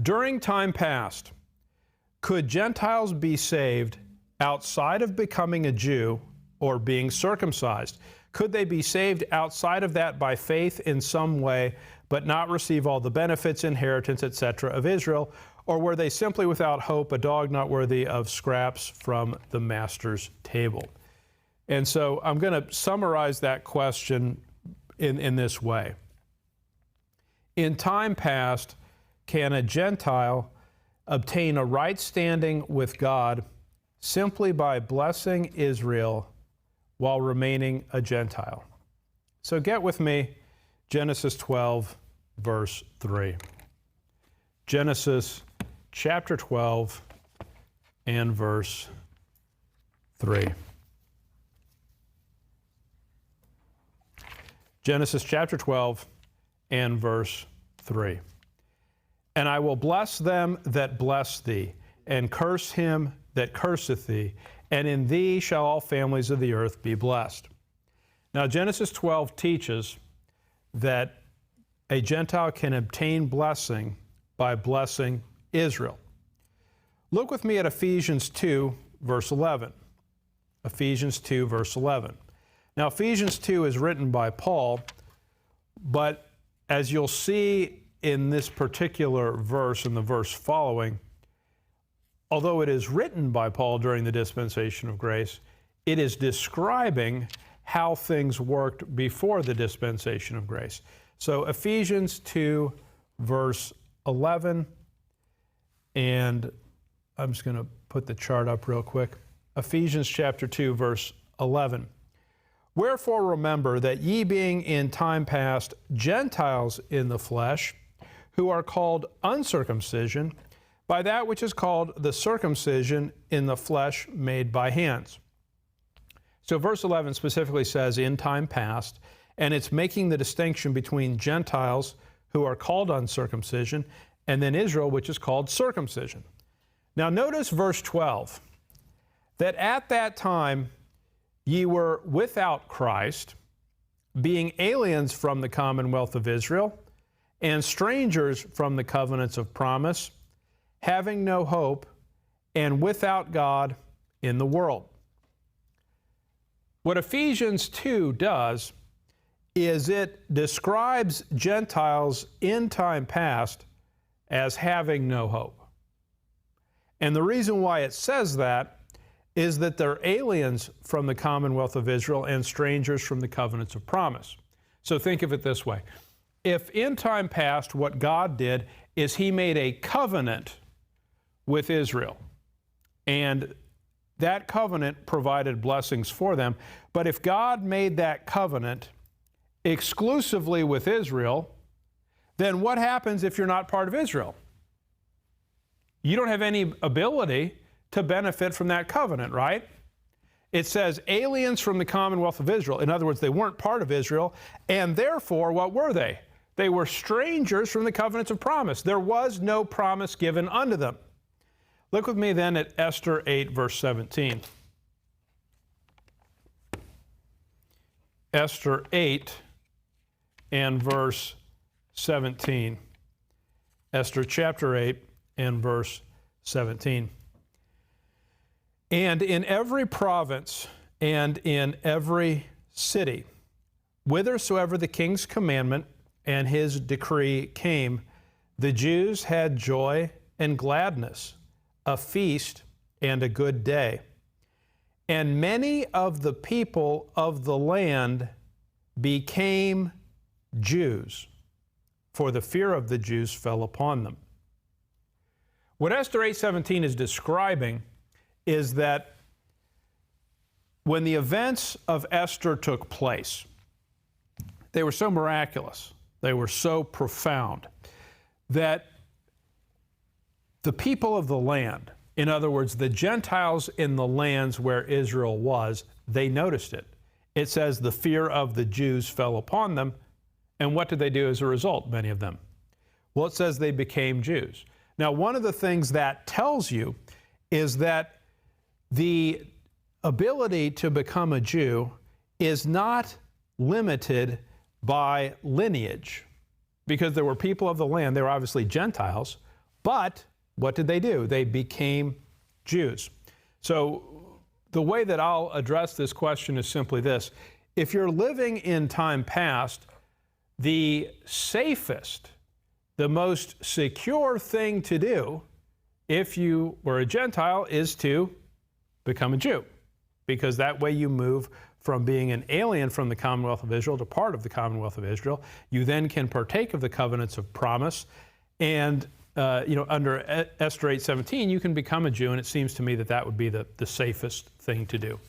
During time past, could Gentiles be saved outside of becoming a Jew or being circumcised? Could they be saved outside of that by faith in some way, but not receive all the benefits, inheritance, etc. of Israel? Or were they simply without hope, a dog not worthy of scraps from the master's table? And so I'm going to summarize that question in this way. In time past, can a Gentile obtain a right standing with God simply by blessing Israel while remaining a Gentile? So get with me, Genesis 12, verse 3. Genesis chapter 12 and verse 3. Genesis chapter 12 and verse 3. And I will bless them that bless thee, and curse him that curseth thee, and in thee shall all families of the earth be blessed. Now, Genesis 12 teaches that a Gentile can obtain blessing by blessing Israel. Look with me at Ephesians 2, verse 11. Ephesians 2, verse 11. Now, Ephesians 2 is written by Paul, but as you'll see in this particular verse and the verse following, although it is written by Paul during the dispensation of grace, it is describing how things worked before the dispensation of grace. So Ephesians 2, verse 11, and I'm just going to put the chart up real quick. Ephesians chapter 2, verse 11. Wherefore remember that ye being in time past Gentiles in the flesh, who are called uncircumcision, by that which is called the circumcision in the flesh made by hands. So verse 11 specifically says in time past, and it's making the distinction between Gentiles who are called uncircumcision and then Israel, which is called circumcision. Now notice verse 12, that at that time ye were without Christ, being aliens from the commonwealth of Israel, and strangers from the covenants of promise, having no hope, and without God in the world. What Ephesians 2 does is it describes Gentiles in time past as having no hope. And the reason why it says that is that they're aliens from the commonwealth of Israel and strangers from the covenants of promise. So think of it this way. If in time past what God did is He made a covenant with Israel, and that covenant provided blessings for them, but if God made that covenant exclusively with Israel, then what happens if you're not part of Israel? You don't have any ability to benefit from that covenant, right? It says aliens from the commonwealth of Israel. In other words, they weren't part of Israel, and therefore, what were they? They were strangers from the covenants of promise. There was no promise given unto them. Look with me then at Esther 8, verse 17. Esther 8 and verse 17. Esther chapter 8 and verse 17. And in every province and in every city, whithersoever the king's commandment and his decree came, the Jews had joy and gladness, a feast and a good day. And many of the people of the land became Jews, for the fear of the Jews fell upon them. What Esther 8:17 is describing is that when the events of Esther took place, they were so miraculous, they were so profound, that the people of the land, in other words, the Gentiles in the lands where Israel was, they noticed it. It says the fear of the Jews fell upon them, and what did they do as a result, many of them? Well, it says they became Jews. Now, one of the things that tells you is that the ability to become a Jew is not limited by lineage, because there were people of the land, they were obviously Gentiles, But what did they do? They became Jews. So the way that I'll address this question is simply this. If you're living in time past, the safest, the most secure thing to do if you were a Gentile is to become a Jew, because that way you move from being an alien from the Commonwealth of Israel to part of the Commonwealth of Israel. You then can partake of the covenants of promise, and under Esther 8:17, you can become a Jew, and it seems to me that that would be the safest thing to do.